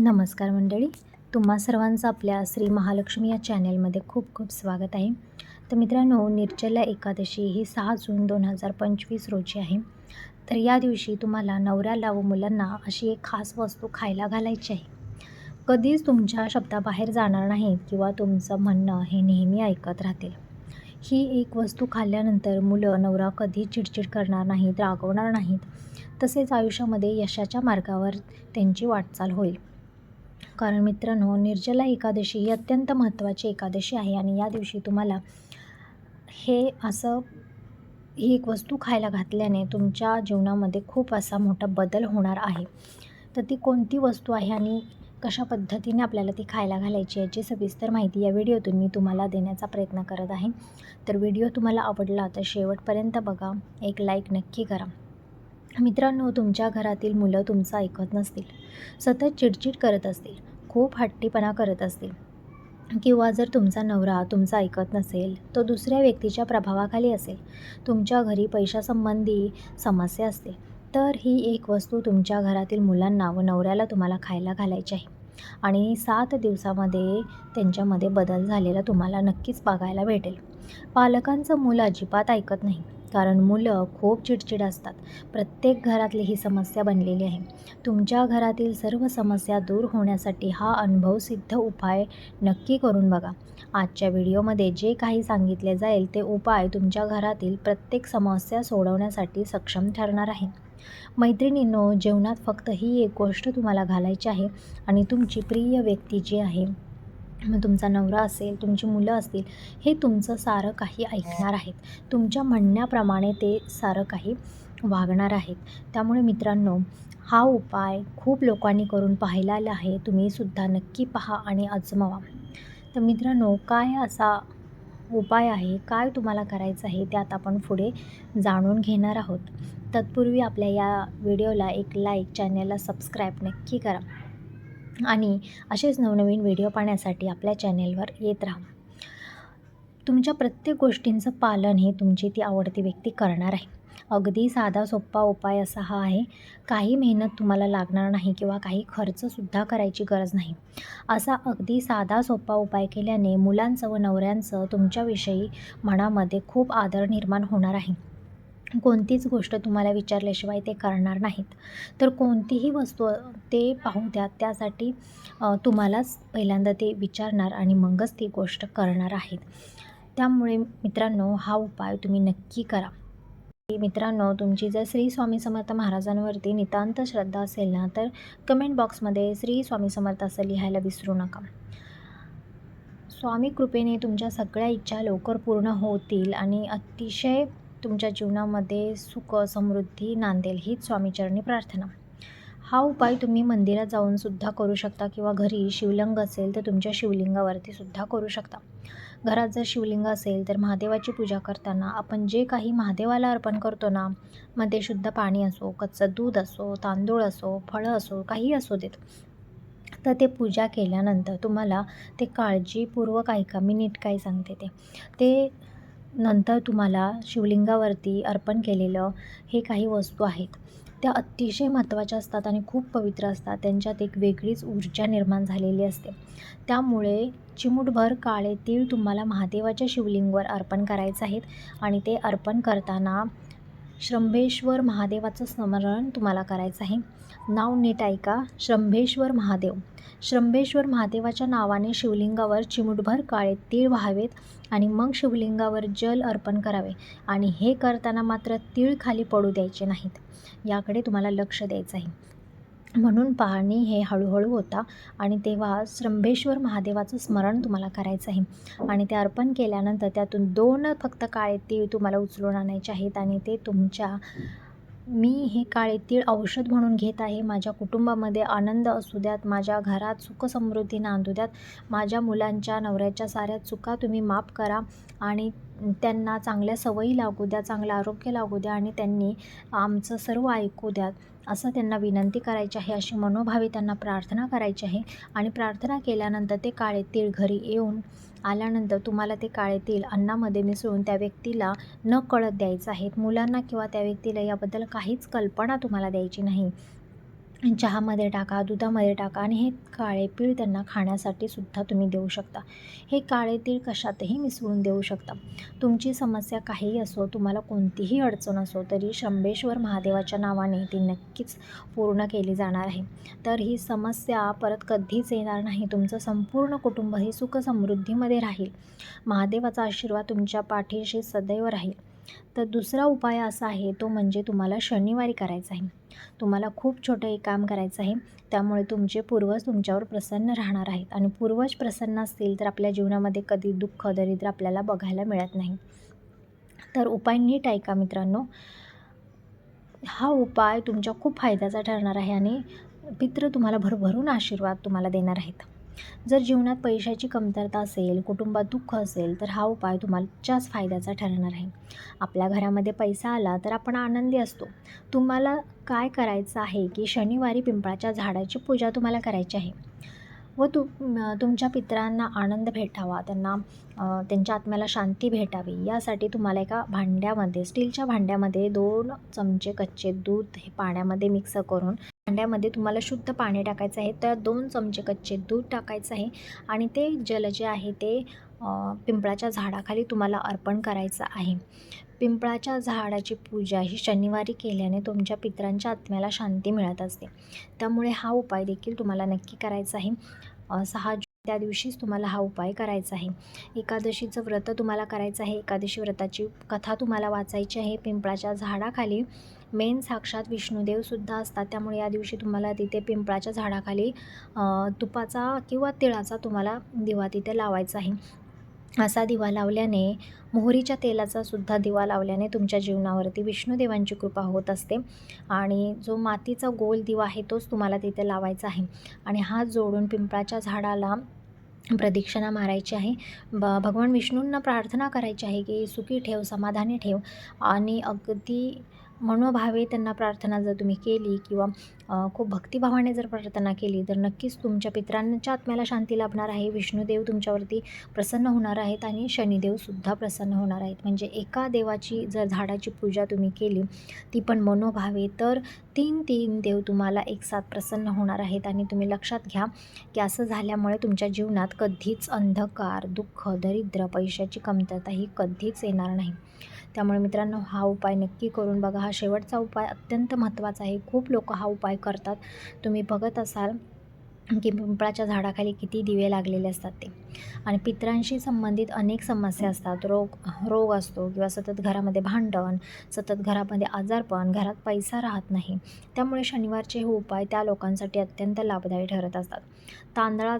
नमस्कार मंडळी, तुम्हा सर्वांचं आपल्या श्री महालक्ष्मी या चॅनेलमध्ये खूप खूप स्वागत आहे. तर मित्रांनो, निर्जला एकादशी ही 6 जून 2025 रोजी आहे. तर या दिवशी तुम्हाला नवऱ्याला व मुलांना अशी एक खास वस्तू खायला घालायची आहे. कधीच तुमच्या शब्दाबाहेर जाणार नाहीत किंवा तुमचं म्हणणं हे नेहमी ऐकत राहतील. ही एक वस्तू खाल्ल्यानंतर मुलं, नवरा कधी चिडचिड करणार नाहीत, रागवणार नाहीत. तसेच आयुष्यामध्ये यशाच्या मार्गावर त्यांची वाटचाल होईल. कारण मित्रांनो, निर्जला एकादशी ही अत्यंत महत्त्वाची एकादशी आहे आणि या दिवशी तुम्हाला हे असं ही एक वस्तू खायला घातल्याने तुमच्या जीवनामध्ये खूप असा मोठा बदल होणार आहे. तर ती कोणती वस्तू आहे आणि कशा पद्धतीने आपल्याला ती खायला घालायची याची सविस्तर माहिती या व्हिडिओतून मी तुम्हाला देण्याचा प्रयत्न करत आहे. तर व्हिडिओ तुम्हाला आवडला तर शेवटपर्यंत बघा, एक लाईक नक्की करा. मित्रांनो, तुमच्या घरातील मुलं तुमचं ऐकत नसतील, सतत चिडचिड करत असतील, खूप हट्टीपणा करत असतील किंवा जर तुमचा नवरा तुमचं ऐकत नसेल, तो दुसऱ्या व्यक्तीच्या प्रभावाखाली असेल, तुमच्या घरी पैशासंबंधी समस्या असतील, तर ही एक वस्तू तुमच्या घरातील मुलांना व नवऱ्याला तुम्हाला खायला घालायची आहे. आणि 7 दिवसामध्ये त्यांच्यामध्ये बदल झालेला तुम्हाला नक्कीच बघायला भेटेल. पालकांचं मुलं अजिबात ऐकत नाही, कारण मुलं खूप चिडचिड असतात. प्रत्येक घरातली ही समस्या बनलेली आहे. तुमच्या घरातील सर्व समस्या दूर होण्यासाठी हा अनुभवसिद्ध उपाय नक्की करून बघा. आजच्या व्हिडिओमध्ये जे काही सांगितले जाईल ते उपाय तुमच्या घरातील प्रत्येक समस्या सोडवण्यासाठी सक्षम ठरणार आहे. मैत्रिणींनो, जेवणात फक्त ही एक गोष्ट तुम्हाला घालायची आहे आणि तुमची प्रिय व्यक्ती जी आहे, मग तुमचा नवरा असेल, तुमची मुलं असतील, हे तुमचं सारं काही ऐकणार आहेत. तुमच्या म्हणण्याप्रमाणे ते सारं काही वागणार आहेत. त्यामुळे मित्रांनो, हा उपाय खूप लोकांनी करून पाहिलेला आहे. तुम्हीसुद्धा नक्की पहा आणि आजमावा. तर मित्रांनो, काय असा उपाय आहे, काय तुम्हाला करायचं आहे ते आता आपण पुढे जाणून घेणार आहोत. तत्पूर्वी आपल्या या व्हिडिओला एक लाईक, चॅनलला सबस्क्राईब नक्की करा आणि असेच नवनवीन व्हिडिओ पाहण्यासाठी आपल्या चॅनेलवर येत राहा. तुमच्या प्रत्येक गोष्टींचं पालन हे तुमची ती आवडती व्यक्ती करणार आहे. अगदी साधा सोपा उपाय असा हा आहे. काही मेहनत तुम्हाला लागणार नाही किंवा काही खर्चसुद्धा करायची गरज नाही. असा अगदी साधा सोपा उपाय केल्याने मुलांचं व नवऱ्यांचं तुमच्याविषयी मनामध्ये खूप आदर निर्माण होणार आहे. कोणतीच गोष्ट तुम्हाला विचारल्याशिवाय ते करणार नाहीत. तर कोणतीही वस्तू ते पाहू द्या, त्यासाठी तुम्हालाच पहिल्यांदा ते विचारणार आणि मगच ती गोष्ट करणार आहेत. त्यामुळे मित्रांनो, हा उपाय तुम्ही नक्की करा. मित्रांनो, तुमची जर श्री स्वामी समर्थ महाराजांवरती नितांत श्रद्धा असेल ना, तर कमेंट बॉक्समध्ये श्री स्वामी समर्थ असं लिहायला विसरू नका. स्वामी कृपेने तुमच्या सगळ्या इच्छा लवकर पूर्ण होतील आणि अतिशय तुमच्या जीवनामध्ये सुख समृद्धी नांदेल, हीच स्वामीचरणी प्रार्थना. हा उपाय तुम्ही मंदिरात जाऊन सुद्धा करू शकता किंवा घरी शिवलिंग असेल तर तुमच्या शिवलिंगावरती सुद्धा करू शकता. घरात जर शिवलिंग असेल तर महादेवाची पूजा करताना आपण जे काही महादेवाला अर्पण करतो ना, मग ते शुद्ध पाणी असो, कच्चं दूध असो, तांदूळ असो, फळं असो, काही असो देत, तर ते पूजा केल्यानंतर तुम्हाला ते काळजीपूर्वक ऐका, मी नीट काय सांगते ते नंतर तुम्हाला शिवलिंगावरती अर्पण केलेलं हे काही वस्तू आहेत, त्या अतिशय महत्त्वाच्या असतात आणि खूप पवित्र असतात. त्यांच्यात एक वेगळीच ऊर्जा निर्माण झालेली असते. त्यामुळे चिमूटभर काळे तीळ तुम्हाला महादेवाच्या शिवलिंगावर अर्पण करायचे आहेत आणि ते अर्पण करताना शंभेश्वर महादेवाचं स्मरण तुम्हाला करायचं आहे. नाव नीट ऐका, शंभेश्वर महादेव. शंभेश्वर महादेवाच्या नावाने शिवलिंगावर चिमूटभर काळे तीळ व्हावेत आणि मग शिवलिंगावर जल अर्पण करावे आणि हे करताना मात्र तीळ खाली पडू द्यायचे नाहीत. याकडे तुम्हाला लक्ष द्यायचं आहे. म्हणून पाणी हे हळूहळू होता आणि तेव्हा शंभेश्वर महादेवाचं स्मरण तुम्हाला करायचं आहे आणि ते अर्पण केल्यानंतर त्यातून 2 फक्त काळे तीळ तुम्हाला उचलून आणायचे आहेत आणि ते तुमच्या, मी हे काळे तीळ औषध म्हणून घेत आहे, माझ्या कुटुंबामध्ये आनंद असू द्यात, माझ्या घरात सुखसमृद्धी नांदू द्यात, माझ्या मुलांच्या नवऱ्याच्या साऱ्या चुका तुम्ही माफ करा आणि त्यांना चांगल्या सवयी लागू द्या, चांगलं आरोग्य लागू द्या आणि त्यांनी आमचं सर्व ऐकू द्यात, असं त्यांना विनंती करायची आहे. अशी मनोभावे त्यांना प्रार्थना करायची आहे आणि प्रार्थना केल्यानंतर ते काळे तीळ घरी येऊन आल्यानंतर तुम्हाला ते काळे तीळ अन्नामध्ये मिसळून त्या व्यक्तीला नकळत द्यायचं आहेत. मुलांना किंवा त्या व्यक्तीला याबद्दल काहीच कल्पना तुम्हाला द्यायची नाही. चहामध्ये टाका, दुधामध्ये टाका आणि हे काळे तीळ त्यांना खाण्यासाठी सुद्धा तुम्ही देऊ शकता. हे काळे तीळ कशातही मिसळून देऊ शकता. तुमची समस्या काहीही असो, तुम्हाला कोणतीही अडचण असो, तरी शंभेश्वर महादेवाच्या नावाने ती नक्कीच पूर्ण केली जाणार आहे. तर ही समस्या परत कधीच येणार नाही. तुमचं संपूर्ण कुटुंब हे सुखसमृद्धीमध्ये राहील. महादेवाचा आशीर्वाद तुमच्या पाठीशी सदैव राहील. तर दुसरा उपाय असा आहे, तो म्हणजे तुम्हाला शनिवारी करायचा आहे. तुम्हाला खूप छोटं एक काम करायचं आहे. त्यामुळे तुमचे पूर्वज तुमच्यावर प्रसन्न राहणार आहेत आणि पूर्वज प्रसन्न असतील तर आपल्या जीवनामध्ये कधी दुःख, दरिद्र आपल्याला बघायला मिळत नाही. तर उपाय नीट ऐका मित्रांनो. हा उपाय तुमच्या खूप फायद्याचा ठरणार आहे आणि पितृ तुम्हाला भरभरून आशीर्वाद तुम्हाला देणार आहेत. जर जीवनात पैशाची कमतरता असेल, कुटुंबात दुःख असेल, तर हा उपाय तुमच्याच फायद्याचा ठरणार आहे. आपल्या घरामध्ये पैसा आला तर आपण आनंदी असतो. तुम्हाला काय करायचं आहे की शनिवारी पिंपळाच्या झाडाची पूजा तुम्हाला करायची आहे व तुमच्या पितरांना आनंद भेटावा, त्यांच्या आत्म्याला शांती भेटावी, यासाठी तुम्हाला एका भांड्यामध्ये, स्टीलच्या भांड्यामध्ये 2 चमचे कच्चे दूध हे पाण्यामध्ये मिक्स करून, भांड्यामध्ये तुम्हाला शुद्ध पाणी टाकायचं आहे. तर 2 चमचे कच्चे दूध टाकायचं आहे आणि ते जल जे आहे ते पिंपळाच्या झाडाखाली तुम्हाला अर्पण करायचं आहे. पिंपळाच्या झाडाची पूजा ही शनिवारी केल्याने तुमच्या पितरांच्या आत्म्याला शांती मिळत असते. त्यामुळे हा उपाय देखील तुम्हाला नक्की करायचा आहे. 6 जून त्या दिवशीच तुम्हाला हा उपाय करायचा आहे. एकादशीचं व्रत तुम्हाला करायचं आहे. एकादशी व्रताची कथा तुम्हाला वाचायची आहे. पिंपळाच्या झाडाखाली मेन साक्षात विष्णुदेवसुद्धा असतात. त्यामुळे या दिवशी तुम्हाला तिथे पिंपळाच्या झाडाखाली तुपाचा किंवा तिळाचा तुम्हाला दिवा तिथे लावायचा आहे. असा दिवा लावल्याने, मोहरीच्या तेलाचा सुद्धा दिवा लावल्याने तुमच्या जीवनावरती विष्णुदेवांची कृपा होत असते. आणि जो मातीचा गोल दिवा आहे तोच तुम्हाला तिथे लावायचा आहे आणि हात जोडून पिंपळाच्या झाडाला प्रदक्षिणा मारायची आहे. भगवान विष्णूंना प्रार्थना करायची आहे की सुखी ठेव, समाधानी ठेव आणि अगदी मनोभावे त्यांना प्रार्थना जर तुम्ही केली किंवा खूप भक्तिभावाने जर प्रार्थना केली तर नक्कीच तुमच्या पितरांच्या आत्म्याला शांती लाभणार आहे. विष्णुदेव तुमच्यावरती प्रसन्न होणार आहेत आणि शनिदेवसुद्धा प्रसन्न होणार आहेत. म्हणजे एका देवाची जर झाडाची पूजा तुम्ही केली, ती पण मनोभावे, तर 3 देव तुम्हाला एकसाथ प्रसन्न होणार आहेत. आणि तुम्ही लक्षात घ्या की असं झाल्यामुळे तुमच्या जीवनात कधीच अंधकार, दुःख, दरिद्र, पैशाची कमतरता ही कधीच येणार नाही. त्यामुळे मित्रांनो, हा उपाय नक्की करून बघा. हा शेवटचा उपाय अत्यंत महत्त्वाचा आहे. खूप लोक हा उपाय करतात. तुम्ही बघत असाल की पिंपळाच्या झाडाखाली किती दिवे लागलेले असतात ते. आणि पितरांशी संबंधित अनेक समस्या असतात. रोग असतो किंवा सतत घरामध्ये भांडण, सतत घरामध्ये आजारपण, घरात पैसा राहत नाही. त्यामुळे शनिवारचे हे उपाय त्या लोकांसाठी अत्यंत लाभदायी ठरत असतात. तांदळाचा